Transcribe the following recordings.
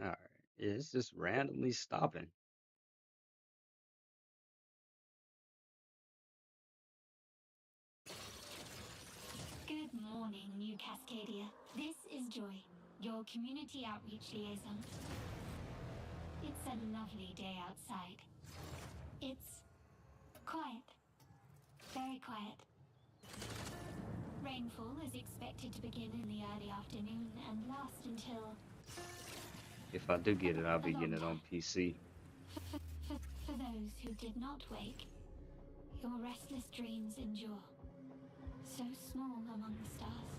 All right. Yeah, it's just randomly stopping. Good morning, New Cascadia. This is Joy, your community outreach liaison. It's a lovely day outside. It's quiet. Very quiet. Rainfall is expected to begin in the early afternoon and last until If I do get it, I'll a be long getting it on time. PC. For those who did not wake, your restless dreams endure. So small among the stars.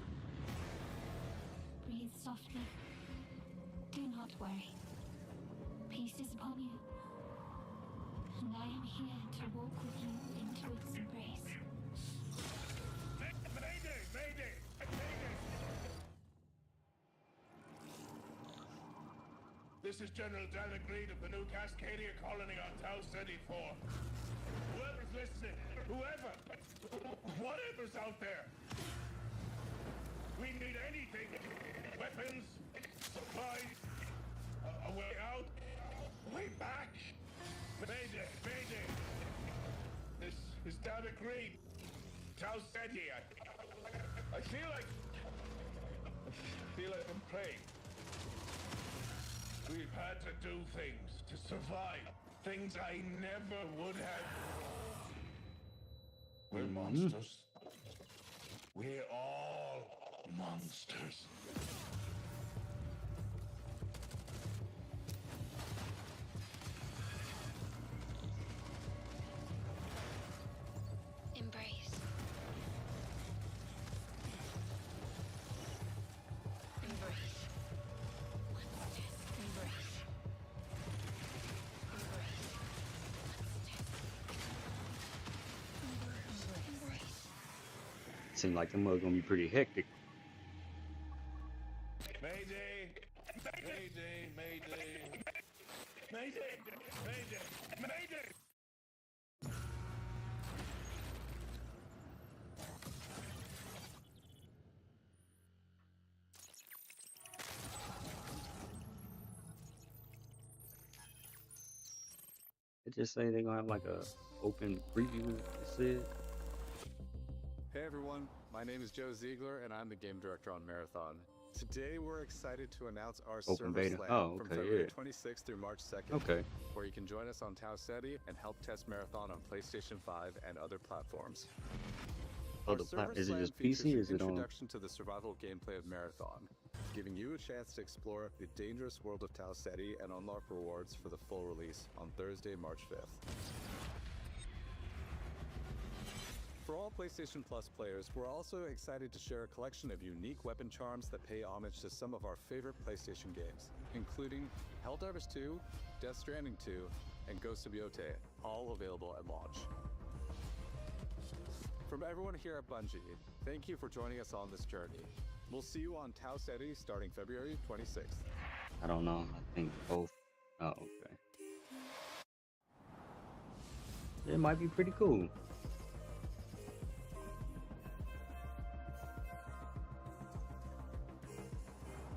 Breathe softly. Do not worry. Peace is upon you. And I am here to walk with you into its embrace. Mayday! Mayday! Mayday! This is General Dan Agreed of the New Cascadia colony on Tau City 4. Whoever's listening, whatever's out there, we need anything. Weapons, supplies, a way out, a way back. Mayday, mayday. This is Dan Agreed. Tau City. I feel like I'm praying. We've had to do things to survive. Things I never would have. We're monsters. We're all monsters. Embrace. Embrace. Embrace. Seems like the mug gonna be pretty hectic. Mayday! Mayday! Mayday! Mayday! Mayday! Mayday! It just say they're gonna have like a open preview. It said Hey everyone, my name is Joe Ziegler and I'm the game director on Marathon. Today we're excited to announce our open server beta. slam Oh, from okay, February yeah. 26th through March 2nd, Okay. where you can join us on Tau Ceti and help test Marathon on PlayStation 5 and other platforms. Oh, Our server is it slam just features PC? an Is it on? introduction to the survival gameplay of Marathon, giving you a chance to explore the dangerous world of Tau Ceti and unlock rewards for the full release on Thursday, March 5th. For all PlayStation Plus players, we're also excited to share a collection of unique weapon charms that pay homage to some of our favorite PlayStation games, including Helldivers 2, Death Stranding 2, and Ghost of Yote, all available at launch. From everyone here at Bungie, thank you for joining us on this journey. We'll see you on Tau Ceti starting February 26th. I don't know. I think both. Oh, okay. It might be pretty cool.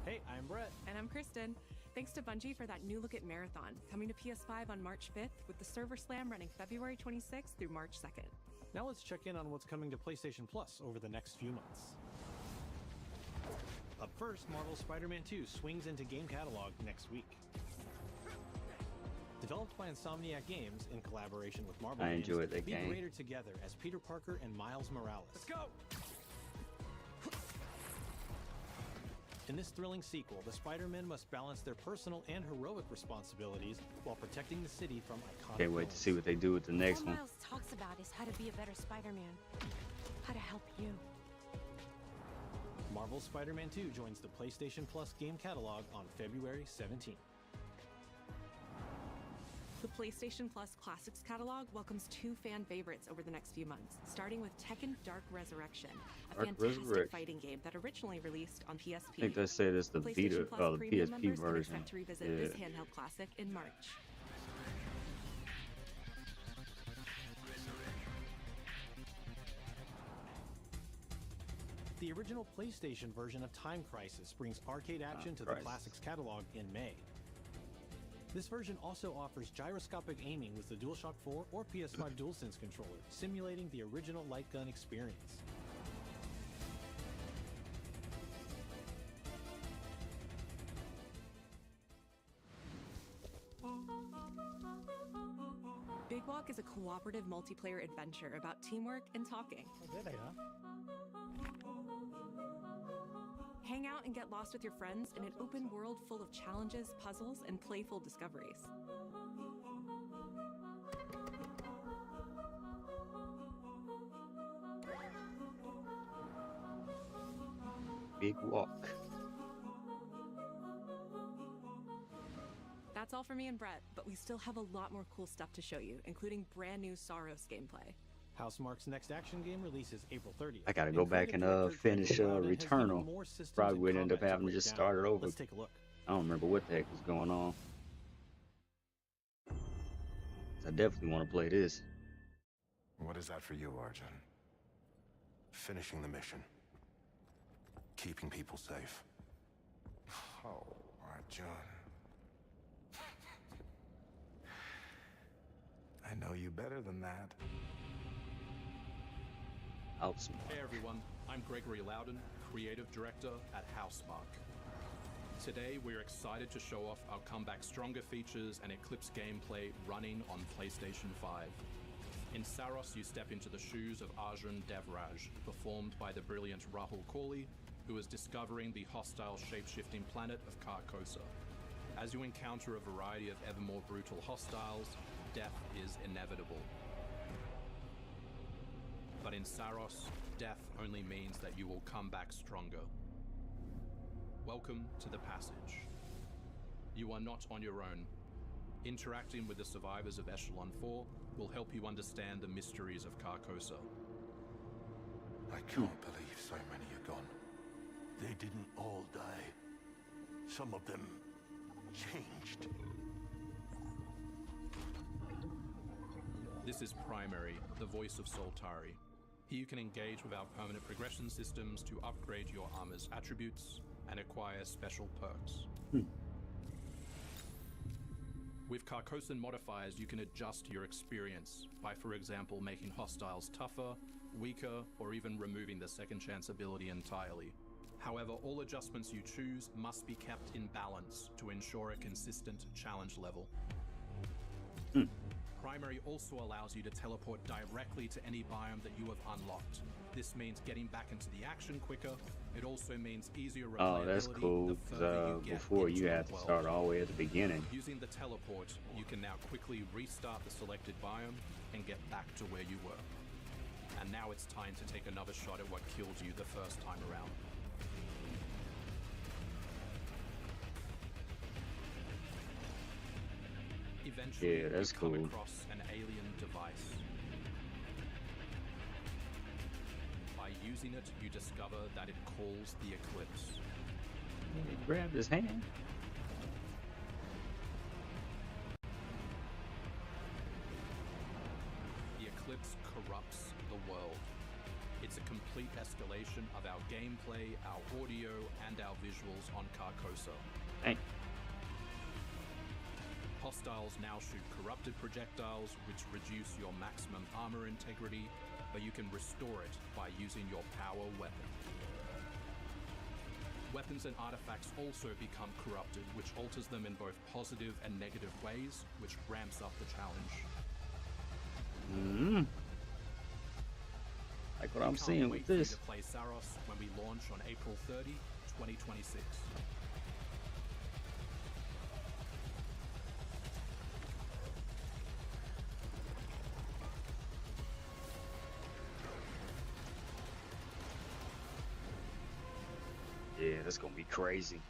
Hey, I'm Brett. And I'm Kristen. Thanks to Bungie for that new look at Marathon, coming to PS5 on March 5th, with the server slam running February 26th through March 2nd. Now let's check in on what's coming to PlayStation Plus over the next few months. Up first, Marvel's Spider-Man 2 swings into game catalog next week. Developed by Insomniac Games in collaboration with Marvel I Games, enjoyed that be game. greater together as Peter Parker and Miles Morales. Let's go! In this thrilling sequel, the Spider-Men must balance their personal and heroic responsibilities while protecting the city from iconic Can't wait to see villains. what they do with the next All one. Miles talks about is how to be a better Spider-Man, how to help you. Marvel's Spider-Man 2 joins the PlayStation Plus game catalog on February 17th. The PlayStation Plus Classics catalog welcomes two fan favorites over the next few months, starting with Tekken Dark Resurrection, a Dark fantastic Resurrection. fighting game that originally released on PSP. I think they said it's the PlayStation Vita, Plus the Premium PSP members can version. expect to revisit Yeah. this handheld classic in March. The original PlayStation version of Time Crisis brings arcade action to the classics catalog in May. This version also offers gyroscopic aiming with the DualShock 4 or PS5 DualSense controller, simulating the original light gun experience. Big Walk is a cooperative multiplayer adventure about teamwork and talking. There they are. Hang out and get lost with your friends in an open world full of challenges, puzzles, and playful discoveries. Big Walk. That's all for me and Brett, but we still have a lot more cool stuff to show you, including brand new Saros gameplay. Housemarque's next action game releases April 30th. I gotta go back and finish Returnal. Probably would end up having to just start it over. Let's take a look. I don't remember what the heck was going on. I definitely want to play this. What is that for you, Arjun? Finishing the mission. Keeping people safe. Oh, Arjun. I know you better than that. Hey everyone, I'm Gregory Loudon, Creative Director at Housemarque. Today we're excited to show off our Comeback Stronger features and Eclipse gameplay running on PlayStation 5. In Saros, you step into the shoes of Arjun Devraj, performed by the brilliant Rahul Kohli, who is discovering the hostile shape-shifting planet of Carcosa. As you encounter a variety of ever more brutal hostiles, death is inevitable. But in Saros, death only means that you will come back stronger. Welcome to the Passage. You are not on your own. Interacting with the survivors of Echelon 4 will help you understand the mysteries of Carcosa. I can't believe so many are gone. They didn't all die. Some of them changed. This is Primary, the voice of Soltari. Here you can engage with our permanent progression systems to upgrade your armor's attributes and acquire special perks. With Carcosan modifiers, you can adjust your experience by, for example, making hostiles tougher, weaker, or even removing the second chance ability entirely. However, all adjustments you choose must be kept in balance to ensure a consistent challenge level. Primary also allows you to teleport directly to any biome that you have unlocked. This means getting back into the action quicker. It also means easier replayability. Oh, that's cool. Before you had to start all the way at the beginning. Using the teleport, you can now quickly restart the selected biome and get back to where you were. And now it's time to take another shot at what killed you the first time around. Eventually, yeah, that's you come cool. across an alien device. By using it, you discover that it calls the Eclipse. He grabbed his hand. The Eclipse corrupts the world. It's a complete escalation of our gameplay, our audio, and our visuals on Carcosa. Hey. Hostiles now shoot corrupted projectiles, which reduce your maximum armor integrity, but you can restore it by using your power weapon. Weapons and artifacts also become corrupted, which alters them in both positive and negative ways, which ramps up the challenge. Like what I'm seeing with this. To play Saros when we launch on April 30, 2026. Yeah, that's gonna be crazy.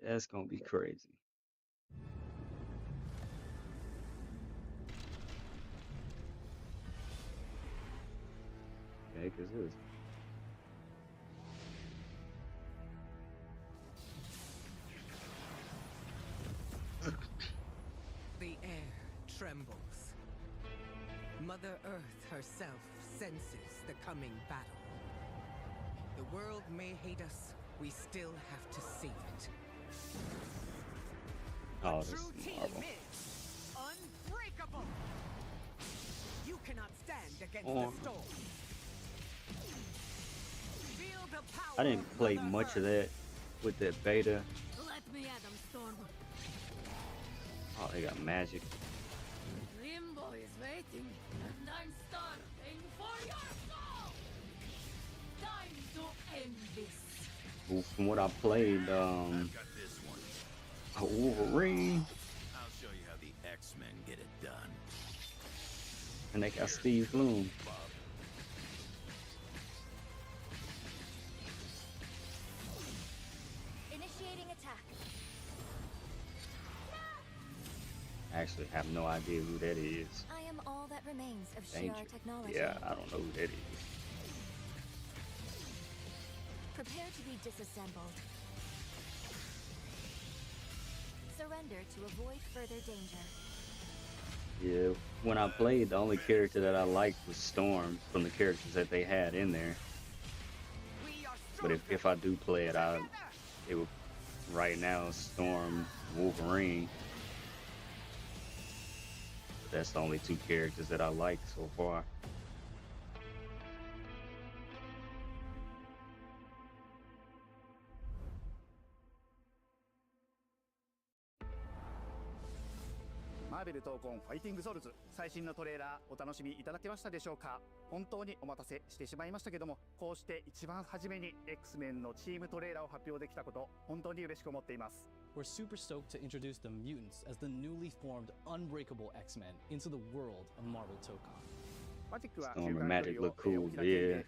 That's gonna be crazy. Okay, cause this. The air Mother Earth herself senses the coming battle. The world may hate us, we still have to save it. Oh, A this true is team Marvel. is unbreakable. You cannot stand against Oh. the storm. Feel the power I didn't play Mother much Earth. of that with that beta. Let me at them, Storm. Oh, they got magic. Limbo is waiting, and I'm starving for your soul! Time to end this. Well, from what I played, Got this one. Wolverine, I'll show you how the X-Men get it done. and they got Steve Bloom. Initiating attack. I actually have no idea who that is. I am all that remains of Danger. Shi'ar technology. Yeah, I don't know who that is. Prepare to be disassembled. Surrender to avoid further danger. Yeah, when I played, the only character that I liked was Storm from the characters that they had in there. But if I do play it, it would right now Storm, Wolverine. That's the only two characters that I like so far. Marvel 闘魂ファイティングソウルズ最新のトレーラーお楽しみいただけましたでしょうか。本当にお待たせしてしまいましたけども、こうして一番初めに X-Men のチームトレーラーを発表できたこと本当に嬉しく思っています。 We're super stoked to introduce the mutants as the newly formed unbreakable X-Men into the world of Marvel Tokon. Storm and Magic look cool, yeah.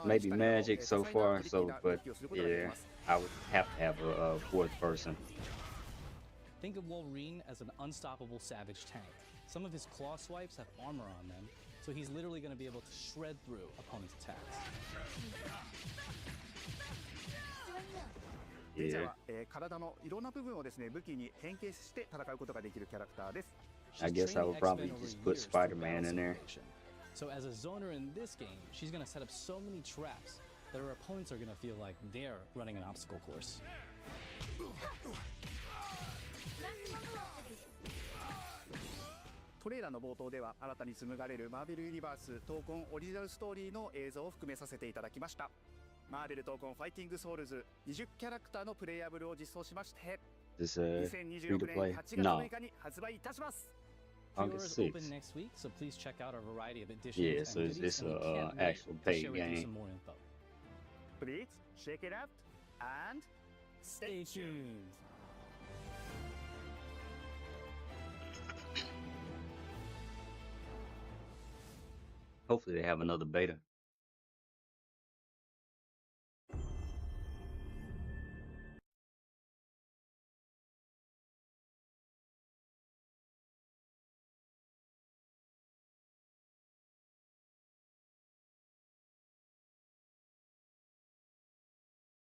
Maybe Magic so far, but yeah, I would have to have a fourth person. Think of Wolverine as an unstoppable savage tank. Some of his claw swipes have armor on them, so he's literally going to be able to shred through opponents' attacks. レジャーは、体のいろんな部分をですね武器に変形して戦うことができるキャラクターです。 I guess I would probably just put Spider-Man in there. So as a zoner in this game, she's going to set up so many traps that her opponents are going to feel like they're running an obstacle course. トレーラーの冒頭では新たに紡がれるマーベルユニバース闘魂オリジナルストーリーの映像を含めさせていただきました。マーベル闘魂ファイティングソウルズ20キャラクターのプレイヤブルを実装しまして、2026年8月6日に発売いたします。Pre-orders open next week, so please check out our variety of editions Yeah, so and it's goodies, and we an can't wait actual to paid share with you game. some more info. Please check it out and Stay tuned. Hopefully they have another beta.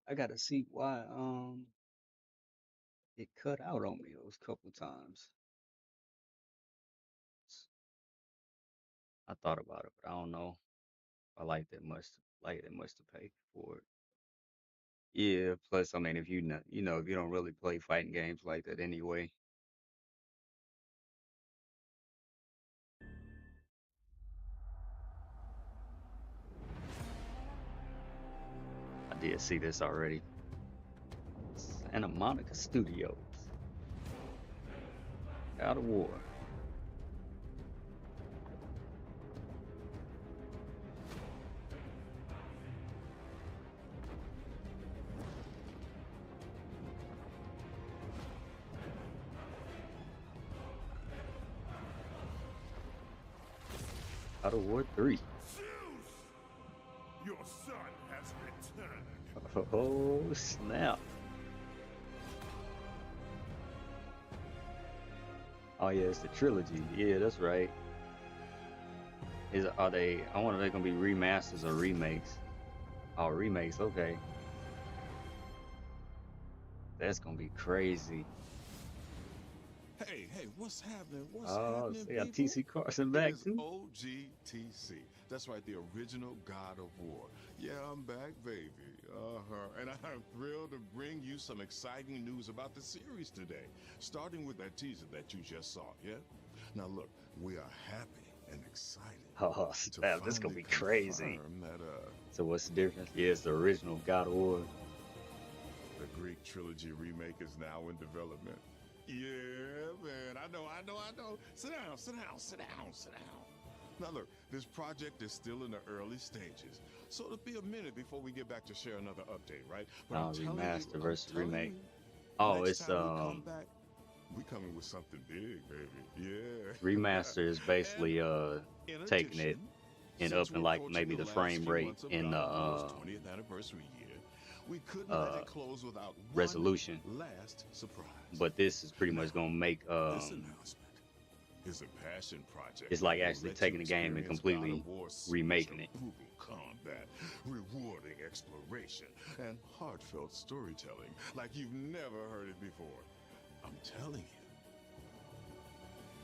I gotta see why it cut out on me those couple times. I thought about it, but I don't know if I like that much to pay for it. Yeah, plus I mean if you not, if you don't really play fighting games like that anyway. I did see this already. Santa Monica Studios. God of War. God of War 3. Zeus! Your son has returned. Oh, snap. Oh yeah, it's the trilogy. Yeah, that's right. I wonder if they're gonna be remasters or remakes. Oh, remakes, okay. That's gonna be crazy. Hey, what's happening? What's Oh, happening, they got people? TC Carson back It's too. OGTC. That's right, the original God of War. Yeah, I'm back, baby. And I'm thrilled to bring you some exciting news about the series today. Starting with that teaser that you just saw, yeah? Now look, we are happy and excited. Oh, snap, this gonna be crazy. That, So what's the difference? Yeah, it's the original God of War. the Greek trilogy remake is now in development. Yeah, man, I know. Sit down. Now look, this project is still in the early stages, so it'll be a minute before we get back to share another update, right? But I'm telling Remaster you, versus I'm telling remake. you, Oh, next it's time we come back, we coming with something big, baby. Yeah. remaster is basically In taking it addition, and since upping we're like approaching maybe the last frame few rate months of in God of War's the 20th anniversary year, we couldn't let it close without resolution. one last surprise. But this is pretty much gonna make This announcement is a passion project. it's like that will actually let taking you the game and experience completely God of War's remaking it. brutal combat, rewarding exploration, and heartfelt storytelling like you've never heard it before. I'm telling you.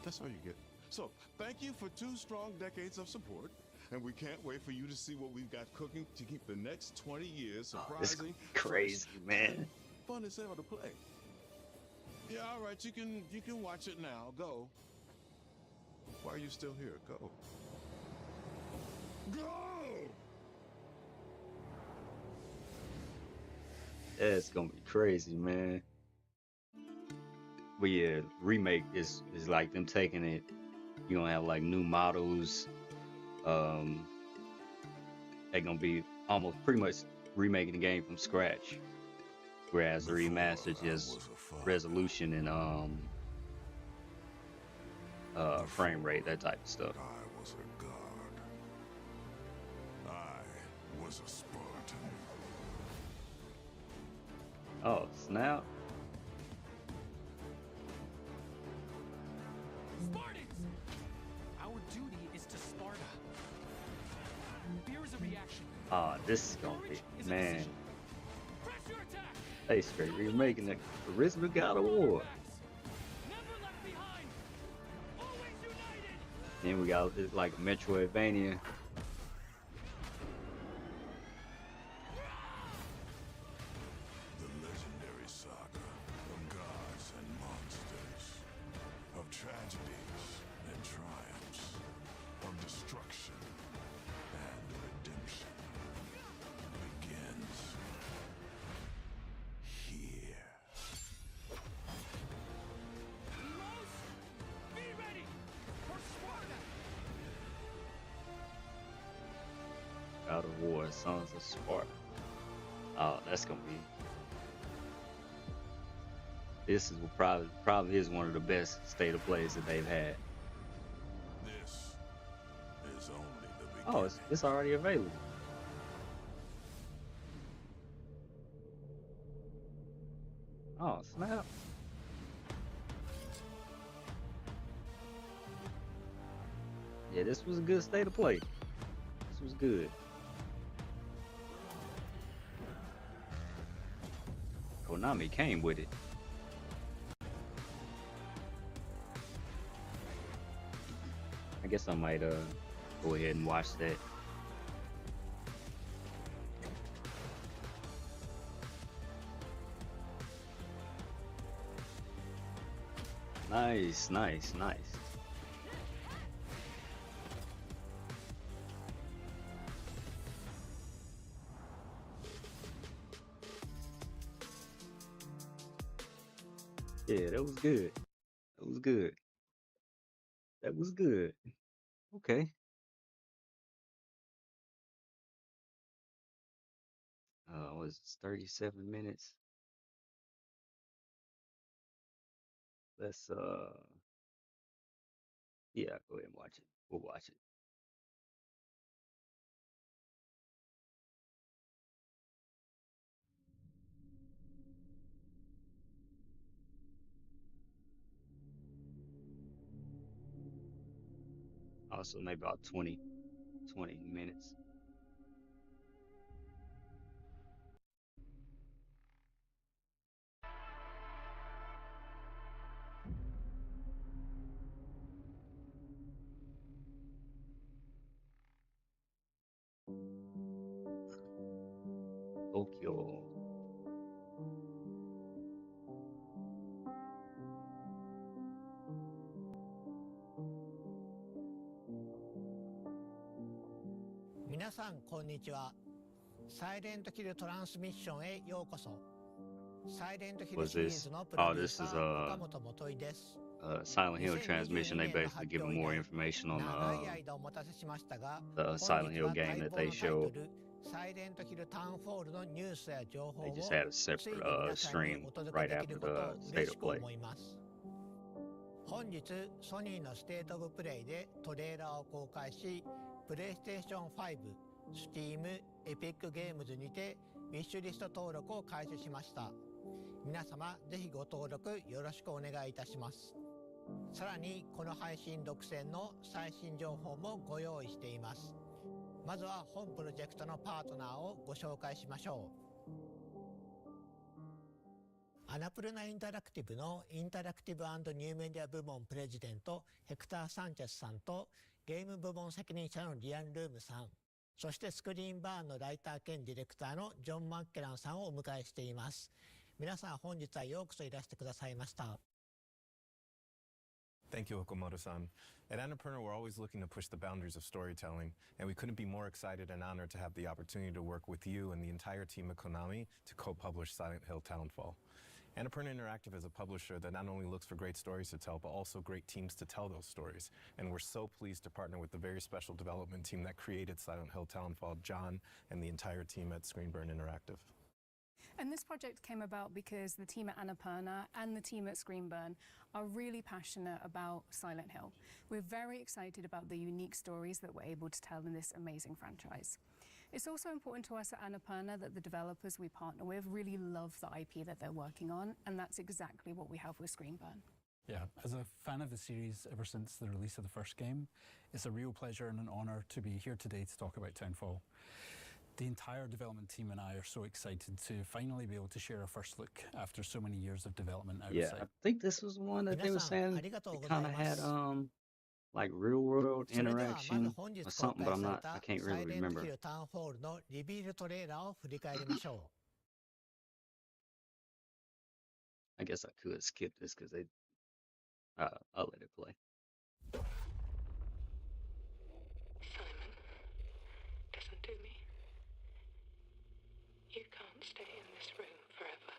That's all you get. So, thank you for 2 strong decades of support. And we can't wait for you to see what we've got cooking to keep the next 20 years It's surprising, crazy, fresh, man. and fun as hell to play. Yeah, all right, you can watch it now. Go. Why are you still here? Go. Go! Yeah, it's gonna be crazy, man. But yeah, remake is like them taking it. You're gonna have like new models. They're gonna be almost pretty much remaking the game from scratch. Whereas the remaster just resolution and frame rate, that type of stuff. I was a god. I was a Spartan. Oh, snap. Spartans! Our duty is to Sparta. Fear is a reaction. Ah, this is gonna be, man. Press your attack! They straight remaking the original God of War. Never left behind! Always united! Then we got it's like Metroidvania. The legendary saga of gods and monsters, of tragedies and triumphs, of destruction and redemption begins here. Heroes, be ready for Sparta! God of War, Sons of Sparta. Oh, that's gonna be. This is probably is one of the best state of plays that they've had. This is only the beginning. Oh, it's already available. Oh, snap. Yeah, this was a good state of play. This was good. Konami came with it. I guess I might go ahead and watch that. Nice, nice, nice. Yeah, that was good. That was good. That was good. Okay. Was 37 minutes? Let's yeah, go ahead and watch it. We'll watch it. Also maybe about 20 minutes. Tokyo. Was this? Oh, this is Silent Hill transmission. They basically giving more information on the Silent Hill game that they showed. They just had a separate stream right after the state of play. 本日ソニーのステートオブプレイでトレーラーを公開し、プレイステーション5、Steam、エピックゲームズにてウィッシュリスト登録を開始しました。皆様ぜひご登録よろしくお願いいたします。さらにこの配信独占の最新情報もご用意しています。まずは本プロジェクトのパートナーをご紹介しましょう。アナプルナインタラクティブのインタラクティブ&ニューメディア部門プレジデントヘクター・サンチェスさんとゲーム部門責任者のリアン・ルームさん、そしてスクリーンバーンのライター兼ディレクターのジョン・マッケランさんをお迎えしています。皆さん本日はようこそいらしてくださいました。Thank you, Okamoto-san. At Annapurna, we're always looking to push the boundaries of storytelling, and we couldn't be more excited and honored to have the opportunity to work with you and the entire team at Konami to co-publish Silent Hill Townfall. Annapurna Interactive is a publisher that not only looks for great stories to tell, but also great teams to tell those stories. And we're so pleased to partner with the very special development team that created Silent Hill Townfall, John, and the entire team at Screenburn Interactive. And this project came about because the team at Annapurna and the team at Screenburn are really passionate about Silent Hill. We're very excited about the unique stories that we're able to tell in this amazing franchise. It's also important to us at Annapurna that the developers we partner with really love the IP that they're working on, and that's exactly what we have with Screenburn. Yeah, as a fan of the series ever since the release of the first game, it's a real pleasure and an honour to be here today to talk about Townfall. The entire development team and I are so excited to finally be able to share a first look after so many years of development outside. Yeah, I think this was one that they were saying it kind of had like real world interaction or something, but I can't really remember. I guess I could skip this because I'll let it play. Simon, listen to me. You can't stay in this room forever.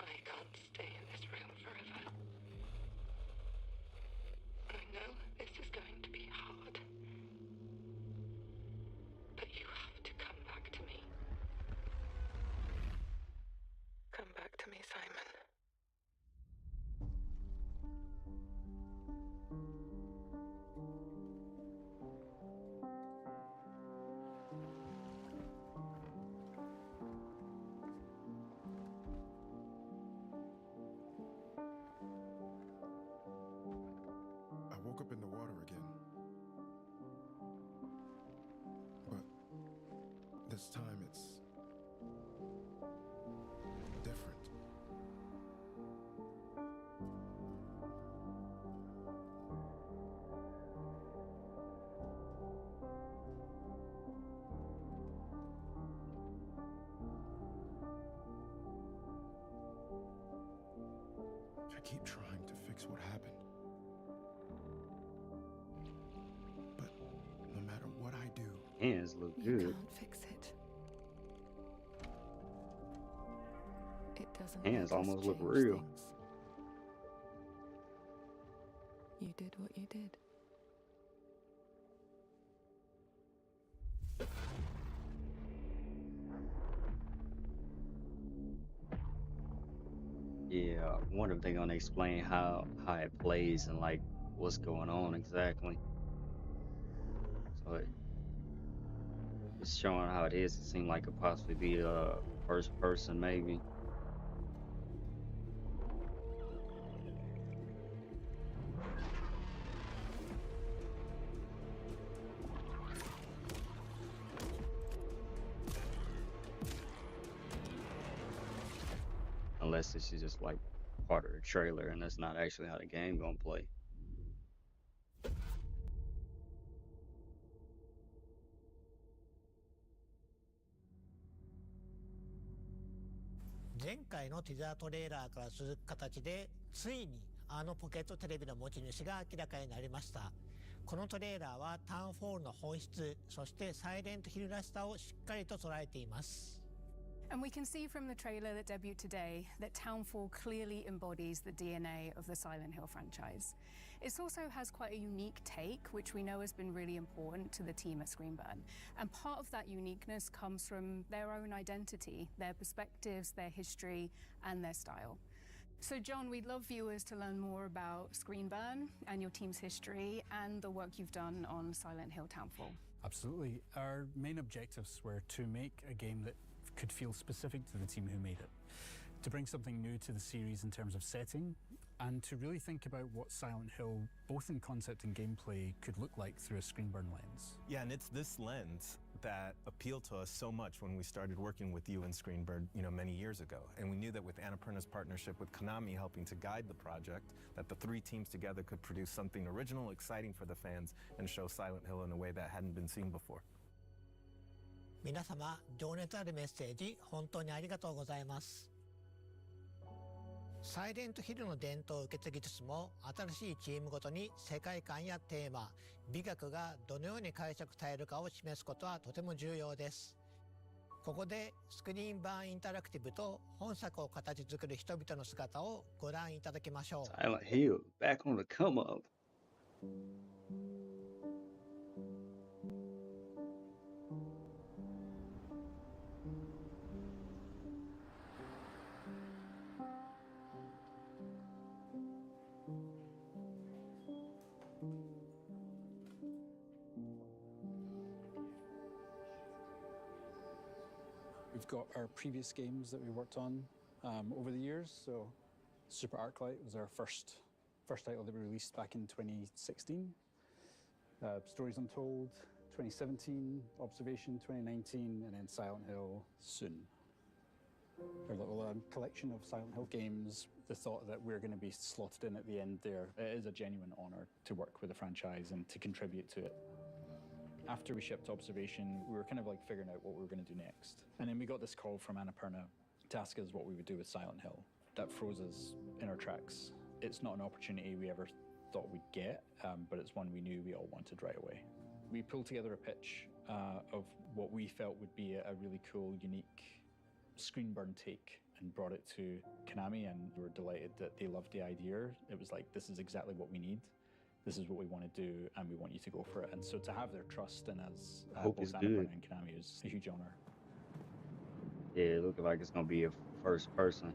I can't stay in this room forever. I know this is going to be hard. But you have to come back to me. Come back to me, Simon. I woke up in the water again. But this time it's different. I keep trying to fix what happened. But no matter what I do, Hands look You good. can't fix it. It doesn't Hands let us almost look change real. things. You did what you did. Yeah, I wonder if they're gonna explain how it plays and like what's going on exactly. So it's showing how it is. It seemed like it could possibly be a first person maybe. Unless this is just like part of the trailer and that's not actually how the game gonna play. 前回のティザートレーラーから続く形でついにあのポケットテレビの持ち主が明らかになりました。このトレーラーはタウンフォールの本質、そしてサイレントヒルらしさをしっかりと捉えています。And we can see from the trailer that debuted today that Townfall clearly embodies the DNA of the Silent Hill franchise. It also has quite a unique take, which we know has been really important to the team at Screenburn. And part of that uniqueness comes from their own identity, their perspectives, their history, and their style. So, John, we'd love viewers to learn more about Screenburn and your team's history and the work you've done on Silent Hill Townfall. Absolutely. Our main objectives were to make a game that could feel specific to the team who made it, to bring something new to the series in terms of setting, and to really think about what Silent Hill, both in concept and gameplay, could look like through a Screenburn lens. Yeah, and it's this lens that appealed to us so much when we started working with you and Screenburn, many years ago. And we knew that with Annapurna's partnership with Konami helping to guide the project, that the three teams together could produce something original, exciting for the fans, and show Silent Hill in a way that hadn't been seen before. 皆様、情熱あるメッセージ本当にありがとうございます。サイレントヒルの伝統を受け継ぎつつも、新しいチームごとに世界観やテーマ、美学がどのように解釈されるかを示すことはとても重要です。ここでスクリーンバーンインタラクティブと本作を形作る人々の姿をご覧いただきましょう。Silent Hill, back on the come up. We've got our previous games that we worked on over the years. So Super Arknights was our first title that we released back in 2016. Stories Untold 2017, Observation 2019, and then Silent Hill soon. Our little collection of Silent Hill games, the thought that we're going to be slotted in at the end there, it is a genuine honor to work with the franchise and to contribute to it. After we shipped Observation, we were kind of like figuring out what we were going to do next. And then we got this call from Annapurna to ask us what we would do with Silent Hill. That froze us in our tracks. It's not an opportunity we ever thought we'd get, but it's one we knew we all wanted right away. We pulled together a pitch of what we felt would be a really cool, unique Screenburn take and brought it to Konami, and we were delighted that they loved the idea. It was like, this is exactly what we need. This is what we want to do, and we want you to go for it. And so to have their trust in us, both Annapurna and Konami, is a huge honor. Yeah, it looks like it's going to be a first person.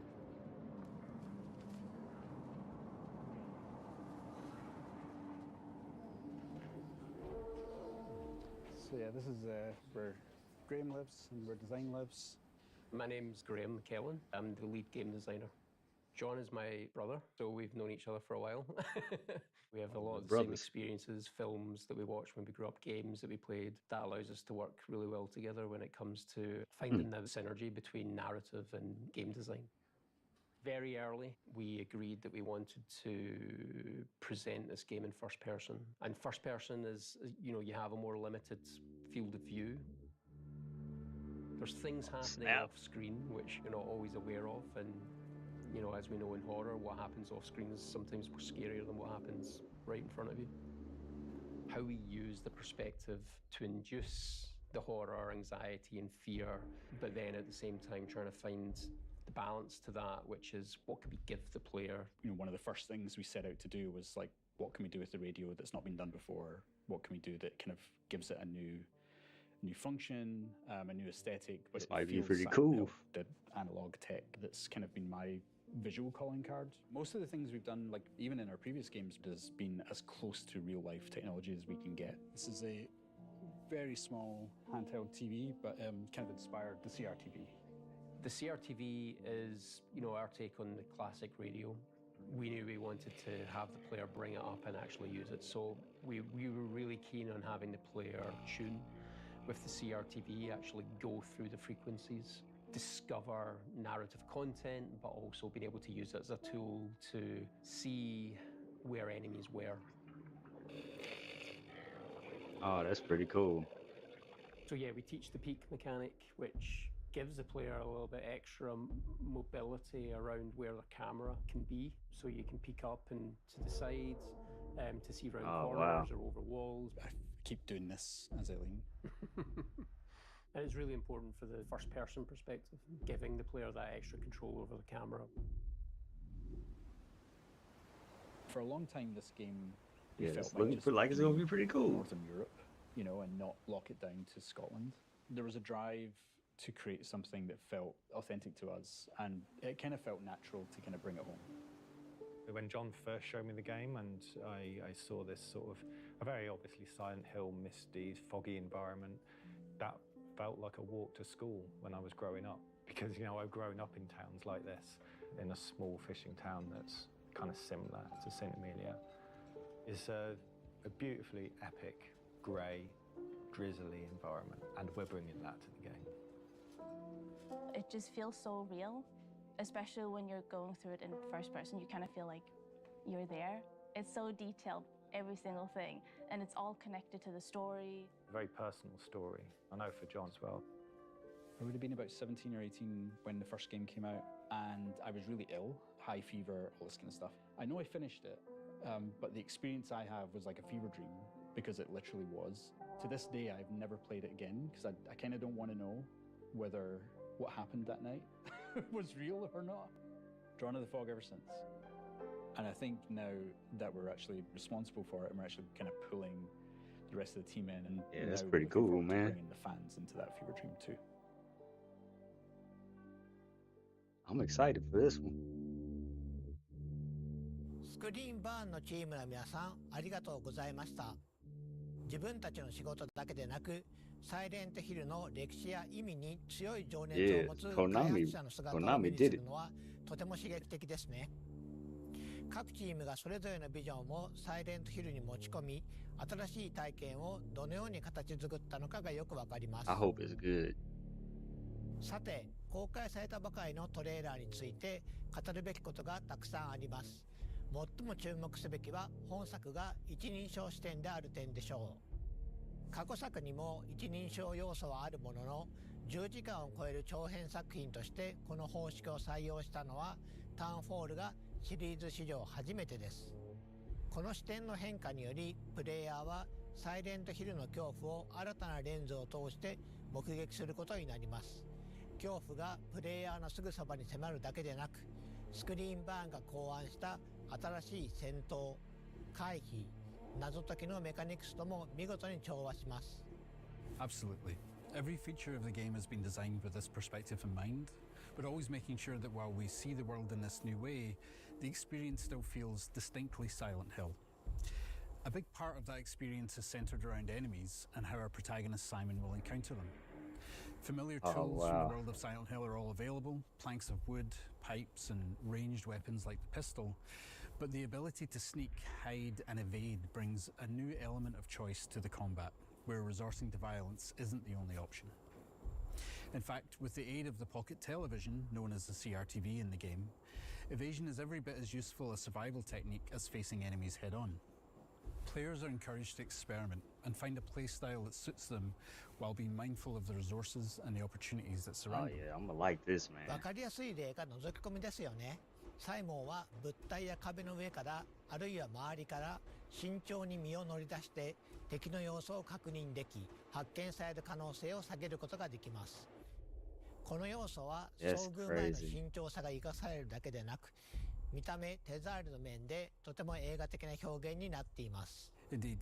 So yeah, this is where Graham lives and where design lives. My name's Graham McKellen. I'm the lead game designer. John is my brother, so we've known each other for a while. We have a lot of the same experiences, films that we watched when we grew up, games that we played. That allows us to work really well together when it comes to finding the synergy between narrative and game design. Very early, we agreed that we wanted to present this game in first person. And first person is, you have a more limited field of view. There's things happening off screen which you're not always aware of, and as we know in horror, what happens off screen is sometimes more scarier than what happens right in front of you. How we use the perspective to induce the horror, anxiety, and fear, but then at the same time trying to find the balance to that, which is what can we give the player? One of the first things we set out to do was like, what can we do with the radio that's not been done before? What can we do that kind of gives it a new function, a new aesthetic, but this might be pretty cool. The analog tech that's kind of been my visual calling card. Most of the things we've done, like even in our previous games, has been as close to real life technology as we can get. This is a very small handheld TV, but kind of inspired the CRTV. The CRTV is, our take on the classic radio. We knew we wanted to have the player bring it up and actually use it, so we were really keen on having the player tune with the CRTV, actually go through the frequencies, discover narrative content, but also being able to use it as a tool to see where enemies were. Oh, that's pretty cool. So yeah, we teach the peek mechanic, which gives the player a little bit extra mobility around where the camera can be, so you can peek up and to the sides, to see around corners or over walls. I keep doing this as I lean. And it's really important for the first-person perspective, giving the player that extra control over the camera. For a long time, this game it's looking like it's going to be pretty cool. Northern Europe, you know, and not lock it down to Scotland. There was a drive to create something that felt authentic to us, and it kind of felt natural to kind of bring it home. When John first showed me the game and I saw this sort of a very obviously Silent Hill, misty, foggy environment, that felt like a walk to school when I was growing up. Because, you know, I've grown up in towns like this, in a small fishing town that's kind of similar to St. Amelia. It's a beautifully epic, grey, drizzly environment, and we're bringing that to the game. It just feels so real, especially when you're going through it in first person. You kind of feel like you're there. It's so detailed, every single thing, and it's all connected to the story. A very personal story, I know for John as well. I would have been about 17 or 18 when the first game came out, and I was really ill, high fever, all this kind of stuff. I know I finished it, but the experience I have was like a fever dream, because it literally was. To this day, I've never played it again, because I kind of don't want to know whether what happened that night was real or not. Drawn to the fog ever since. And I think now that we're actually responsible for it, and we're actually kind of pulling the rest of the team in, and yeah, that's pretty cool, man. Bringing the fans into that fever dream too. I'm excited for this one. スクリーンバーンのチームの皆さん、ありがとうございました。自分たちの仕事だけでなく、サイレントヒルの歴史や意味に強い情熱を持つ開発者の姿を目にするのはとても刺激的ですね。各チームがそれぞれのビジョンをサイレントヒルに持ち込み、新しい体験をどのように形作ったのかがよくわかります。I hope it's good. さて、公開されたばかりのトレーラーについて語るべきことがたくさんあります。最も注目すべきは本作が一人称視点である点でしょう。過去作にも一人称要素はあるものの、10時間を超える長編作品としてこの方式を採用したのはターンフォールがシリーズ史上初めてです。この視点の変化によりプレイヤーはサイレントヒルの恐怖を新たなレンズを通して目撃することになります。恐怖がプレイヤーのすぐそばに迫るだけでなく、スクリーンバーンが考案した新しい戦闘、回避、謎解きのメカニクスとも見事に調和します。Absolutely. Every feature of the game has been designed with this perspective in mind, but always making sure that while we see the world in this new way, the experience still feels distinctly Silent Hill. A big part of that experience is centered around enemies and how our protagonist Simon will encounter them. Familiar tools from the world of Silent Hill are all available, planks of wood, pipes, and ranged weapons like the pistol, but the ability to sneak, hide, and evade brings a new element of choice to the combat, where resorting to violence isn't the only option. In fact, with the aid of the pocket television, known as the CRTV in the game, evasion is every bit as useful a survival technique as facing enemies head-on. Players are encouraged to experiment and find a playstyle that suits them while being mindful of the resources and the opportunities that surround them. Oh yeah, I'm gonna like this, man. わかりやすい例が覗き込みですよね。サイモンは物体や壁の上からあるいは周りから慎重に身を乗り出して敵の様子を確認でき、発見される可能性を下げることができます。この要素は遭遇前の慎重さが生かされるだけでなく、見た目、手触りの面でとても映画的な表現になっています。Indeed.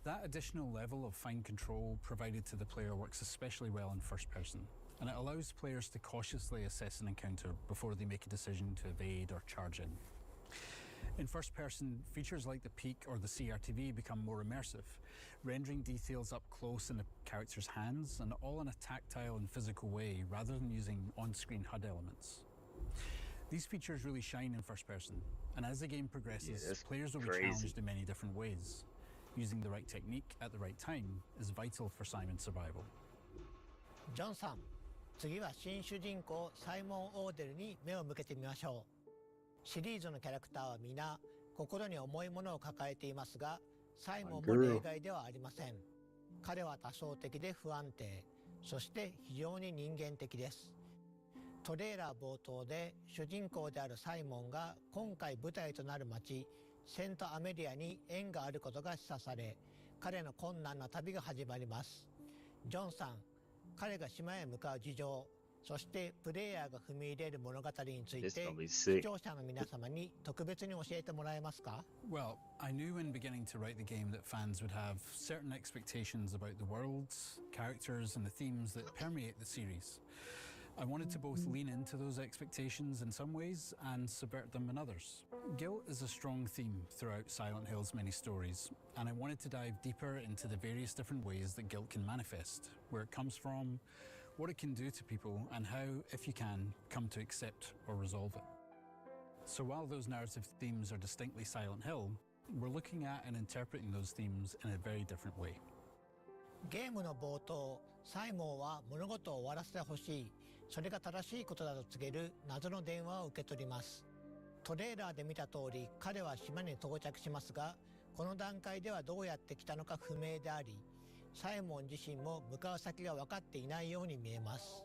That additional level of fine control provided to the player works especially well in first person, and it allows players to cautiously assess an encounter before they make a decision to evade or charge in. In first person, features like the peek or the CRTV become more immersive, rendering details up close in the character's hands and all in a tactile and physical way rather than using on-screen HUD elements. These features really shine in first person, and as the game progresses, players will be challenged in many different ways. Using the right technique at the right time is vital for Simon's survival. ジョンさん、次は新主人公サイモン・オーデルに目を向けてみましょう。シリーズのキャラクターは皆心に重いものを抱えていますが、サイモンも例外ではありません。彼は多層的で不安定、そして非常に人間的です。トレーラー冒頭で主人公であるサイモンが今回舞台となる町セントアメリアに縁があることが示唆され、彼の困難な旅が始まります。ジョンさん、彼が島へ向かう事情、そしてプレイヤーが踏み入れる物語について視聴者の皆様に特別に教えてもらえますか？ Well, I knew when beginning to write the game that fans would have certain expectations about the worlds, characters, and the themes that permeate the series. I wanted to both lean into those expectations in some ways and subvert them in others. Guilt is a strong theme throughout Silent Hill's many stories, and I wanted to dive deeper into the various different ways that guilt can manifest, where it comes from, what it can do to people, and how, if you can, come to accept or resolve it. So while those narrative themes are distinctly Silent Hill, we're looking at and interpreting those themes in a very different way. ゲームの冒頭、サイモンは物事を終わらせてほしい、それが正しいことだと告げる謎の電話を受け取ります。トレーラーで見た通り、彼は島に到着しますが、この段階ではどうやって来たのか不明であり、サイモン自身も向かう先が分かっていないように見えます。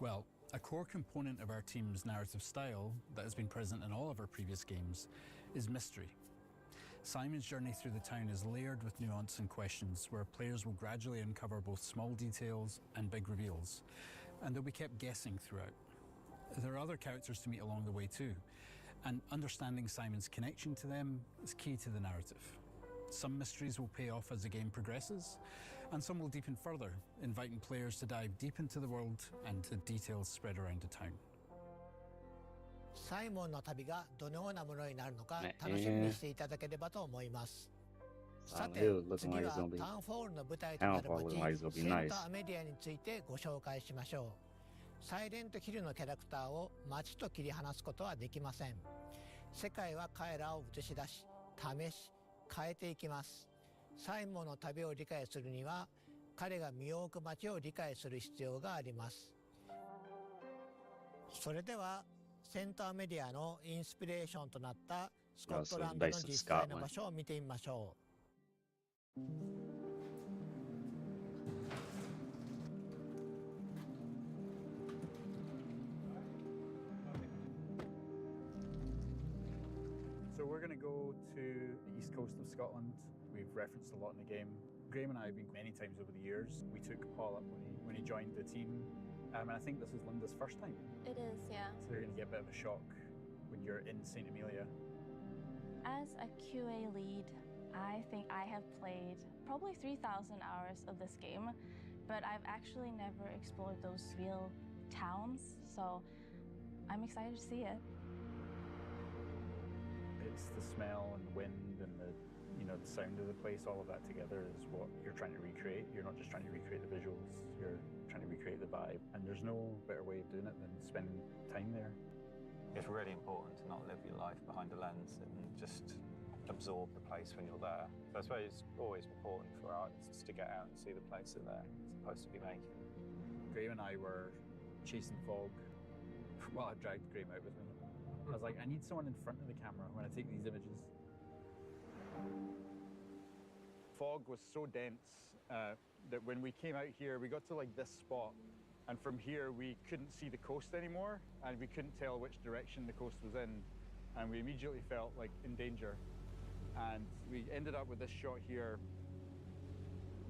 Well, a core component of our team's narrative style that has been present in all of our previous games is mystery. Simon's journey through the town is layered with nuance and questions where players will gradually uncover both small details and big reveals, and they'll be kept guessing throughout. There are other characters to meet along the way too, and understanding Simon's connection to them is key to the narrative. Some mysteries will pay off as the game progresses, and some will deepen further, inviting players to dive deep into the world and the details spread around the town. サイモンの旅がどのようなものになるのか楽しみにしていただければと思います。さて、次はタウンフォールの舞台となる街、セントアメリアについてご紹介しましょう。サイレントヒルのキャラクターを街と切り離すことはできません。世界は彼らを映し出し、試し、変えていきます。サイモンの旅を理解するには、彼が身を置く街を理解する必要があります。それでは、セントアメリアのインスピレーションとなったスコットランドの実際の場所を見てみましょう。So we're going to go to the east coast of Scotland. We've referenced a lot in the game. Graham and I have been many times over the years. We took Paul up when he joined the team. And I think this is Linda's first time. It is, yeah. So you're going to get a bit of a shock when you're in St. Amelia. As a QA lead, I think I have played probably 3,000 hours of this game, but I've actually never explored those real towns, so I'm excited to see it. It's the smell and wind and the sound of the place, all of that together is what you're trying to recreate. You're not just trying to recreate the visuals, you're trying to recreate the vibe. And there's no better way of doing it than spending time there. It's really important to not live your life behind a lens and just absorb the place when you're there. So I suppose it's always important for artists to get out and see the place that they're supposed to be making. Graham and I were chasing fog while I dragged Graham out with me. I was like, I need someone in front of the camera when I take these images. Fog was so dense that when we came out here, we got to like this spot, and from here we couldn't see the coast anymore, and we couldn't tell which direction the coast was in, and we immediately felt like in danger. And we ended up with this shot here.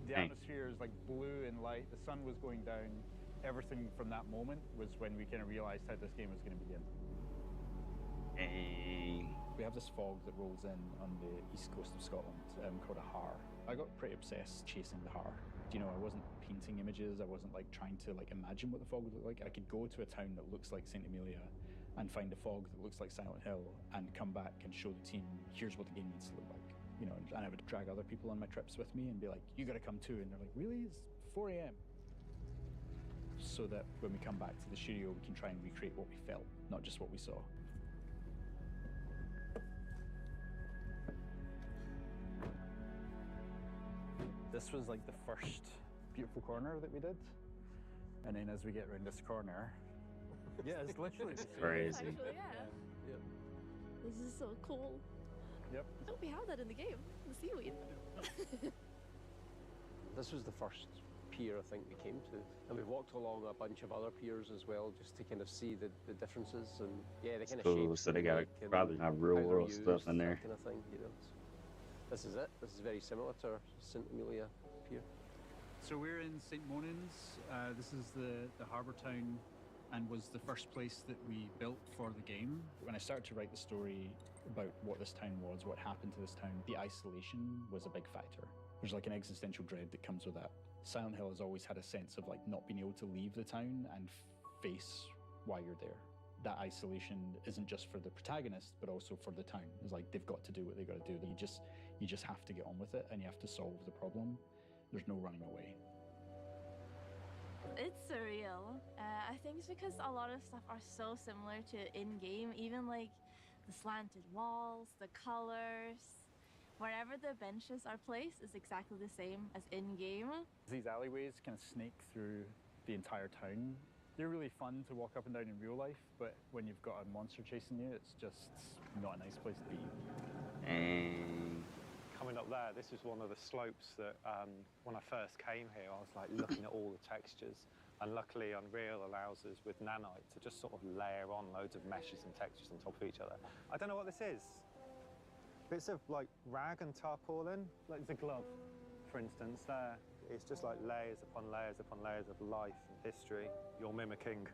The atmosphere is like blue and light, the sun was going down. Everything from that moment was when we kind of realized how this game was going to begin. We have this fog that rolls in on the east coast of Scotland called a har. I got pretty obsessed chasing the har. You know, I wasn't painting images, I wasn't like trying to like imagine what the fog would look like. I could go to a town that looks like St. Amelia and find a fog that looks like Silent Hill and come back and show the team, here's what the game needs to look like. You know, and I would drag other people on my trips with me and be like, you gotta come too. And they're like, really? It's 4 a.m. So that when we come back to the studio, we can try and recreate what we felt, not just what we saw. This was like the first beautiful corner that we did. And then as we get around this corner, yeah, it's literally crazy. Actually, yeah. Yep. This is so cool. Yep. I hope we have that in the game, the seaweed. This was the first pier I think we came to, and we walked along a bunch of other piers as well, just to kind of see the differences and yeah, the kind of Cool. shapes So they they got make and probably not how real they're world used, stuff in there. that kind of thing. You know, this is it. This is very similar to our St Amelia pier. So we're in St Monans. This is the harbour town and was the first place that we built for the game. When I started to write the story about what this town was, what happened to this town, the isolation was a big factor. There's like an existential dread that comes with that. Silent Hill has always had a sense of like not being able to leave the town and face why you're there. That isolation isn't just for the protagonist, but also for the town. It's like they've got to do what they got to do. You just have to get on with it, and you have to solve the problem. There's no running away. It's surreal. I think it's because a lot of stuff are so similar to in-game, even like the slanted walls, the colors. Wherever the benches are placed is exactly the same as in-game. These alleyways kind of snake through the entire town. They're really fun to walk up and down in real life, but when you've got a monster chasing you, it's just not a nice place to be. And coming up there, this was one of the slopes that when I first came here, I was like looking at all the textures. And luckily Unreal allows us with nanite to just sort of layer on loads of meshes and textures on top of each other. I don't know what this is. Bits of like rag and tarpaulin, like the glove, for instance, there. It's just like layers upon layers upon layers of life and history. You're mimicking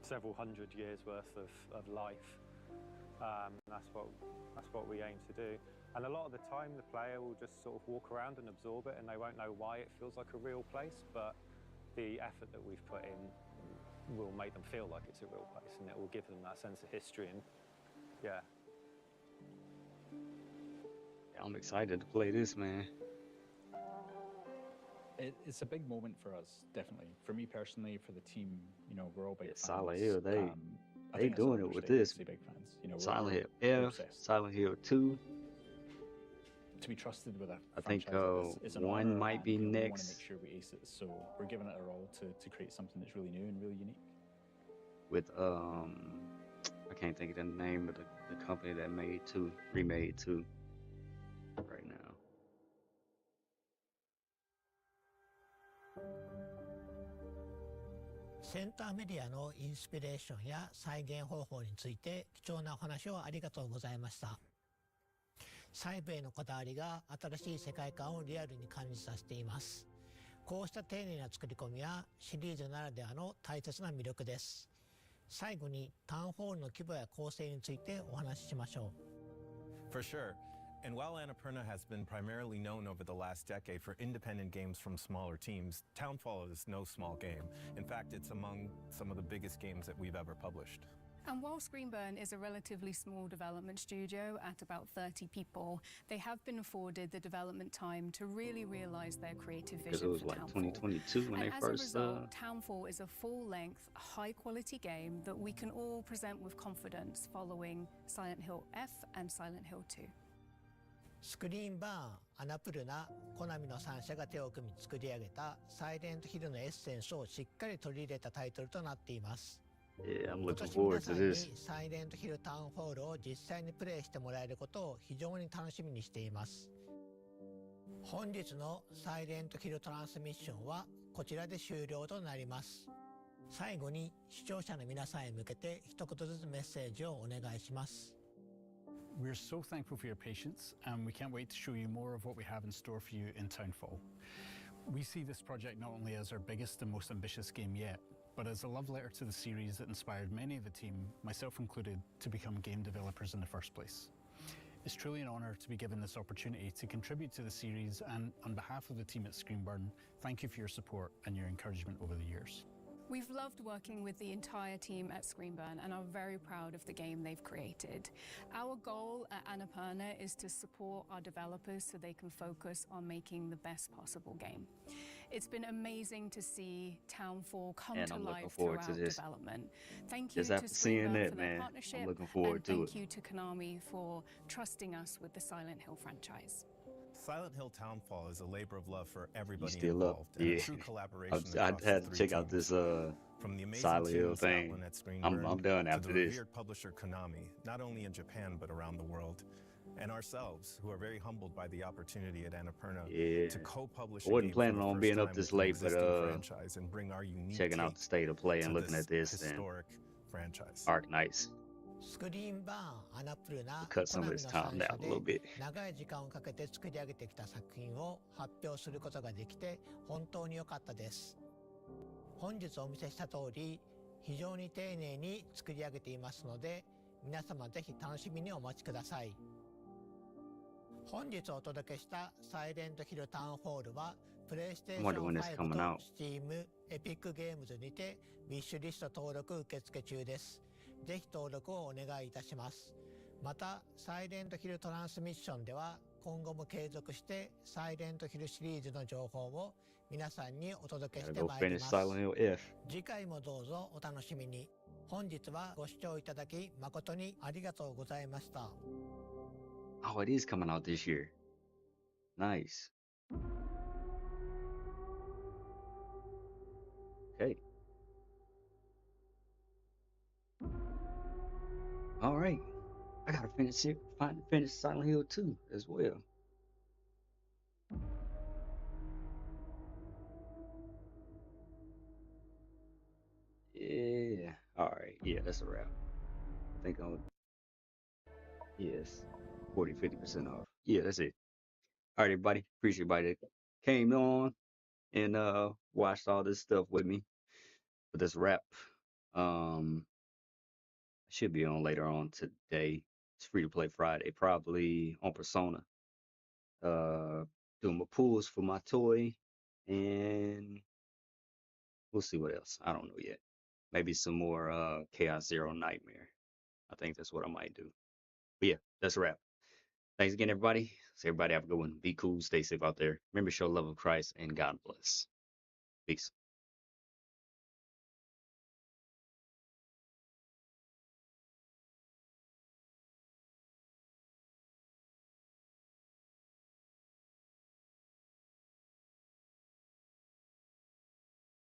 several hundred years worth of life. That's what we aim to do. And a lot of the time, the player will just sort of walk around and absorb it, and they won't know why it feels like a real place, but the effort that we've put in will make them feel like it's a real place, and it will give them that sense of history. And yeah. I'm excited to play this, man. It's a big moment for us, definitely. For me personally, for the team, you know, we're all big fans. Silent Hill, I they think that's doing an it with understatement this. to say big fans. You know, Silent Hill we're F, obsessed. Silent Hill 2. To be trusted with a I think franchise like this is an 1 honor, might be and we want to next make sure we ace it. So we're giving it our all to create something that's really new and really unique. with I can't think of the name of the company that remade 2 right now. センターメディアのインスピレーションや再現方法について貴重なお話をありがとうございました。細部へのこだわりが新しい世界観をリアルに感じさせています。こうした丁寧な作り込みはシリーズならではの大切な魅力です。最後にタウンホールの規模や構成についてお話ししましょう。For sure. And while Annapurna has been primarily known over the last decade for independent games from smaller teams, Townfall is no small game. In fact, it's among some of the biggest games that we've ever published. And while Screenburn is a relatively small development studio at about 30 people, they have been afforded the development time to really realise their creative Because vision it was for like Townfall. 2022 when And they as a first. result, Townfall is a full-length, high-quality game that we can all present with confidence following Silent Hill F and Silent Hill 2. スクリーンバーン、アナプルナ、コナミの3社が手を組み作り上げたサイレントヒルのエッセンスをしっかり取り入れたタイトルとなっています。Yeah, I'm 今 looking 年 forward 皆 to さんに this. サイレントヒルタウンホールを実際にプレイしてもらえることを非常に楽しみにしています。本日のサイレントヒルトランスミッションはこちらで終了となります。最後に視聴者の皆さんへ向けて一言ずつメッセージをお願いします。We're so thankful for your patience, and we can't wait to show you more of what we have in store for you in Townfall. We see this project not only as our biggest and most ambitious game yet, but as a love letter to the series that inspired many of the team, myself included, to become game developers in the first place. It's truly an honour to be given this opportunity to contribute to the series, and on behalf of the team at Screenburn, thank you for your support and your encouragement over the years. We've loved working with the entire team at Screenburn and are very proud of the game they've created. Our goal at Annapurna is to support our developers so they can focus on making the best possible game. It's been amazing to see Townfall come And to I'm looking life forward to throughout this. development. Thank you Just to after seeing Screenburn that, for their man, partnership, I'm looking forward and to thank it. you to Konami for trusting us with the Silent Hill franchise. Silent Hill Townfall is a labor of love for everybody still up? involved, and Yeah. a true collaboration I across had the to three check out teams. this From the amazing Silent team Hill in thing. Scotland at I'm Screenburn done to after the this. revered publisher Konami, not only in Japan but around the world. and ourselves, who are very humbled by the opportunity at Annapurna Yeah. to co-publish I a wasn't game for planning the on first being up time this with an late, but existing franchise and bring our unique checking out take the state of play and to looking at this and historic franchise. Arknights. スクリーンバーンアナプルナ Cut コ some ナ of ミ this の time 3 down 社 a で little bit. 長い時間をかけて作り上げてきた作品を発表することができて本当に良かったです。本日お見せした通り非常に丁寧に作り上げていますので皆様ぜひ楽しみにお待ちください。本日お届けしたサイレントヒルタウンホールはプレイステーション Wonder when it's 5 coming と out. Steam、エピックゲームズにてウィッシュリスト登録受付中です。ぜひ登録をお願いいたします。また、サイレントヒルトランスミッションでは今後も継続してサイレントヒルシリーズの情報を皆さんにお届けしてまいります。次回もどうぞお楽しみに。本日はご視聴いただき誠にありがとうございました。Oh, it is coming out this year. Nice. Okay. All right. I gotta finish it. Finish Silent Hill 2 as well. Yeah. All right. Yeah, that's a wrap. I think I'm. Yes. 40-50% off. Yeah, that's it. All right, everybody. Appreciate everybody that came on and watched all this stuff with me. But this wrap. Should be on later on today. It's free to play Friday, probably on Persona. Doing my pulls for my toy, and we'll see what else. I don't know yet. Maybe some more Chaos Zero Nightmare. I think that's what I might do. But yeah, that's a wrap. Thanks again, everybody. So everybody have a good one. Be cool, stay safe out there. Remember, show love of Christ, and God bless. Peace.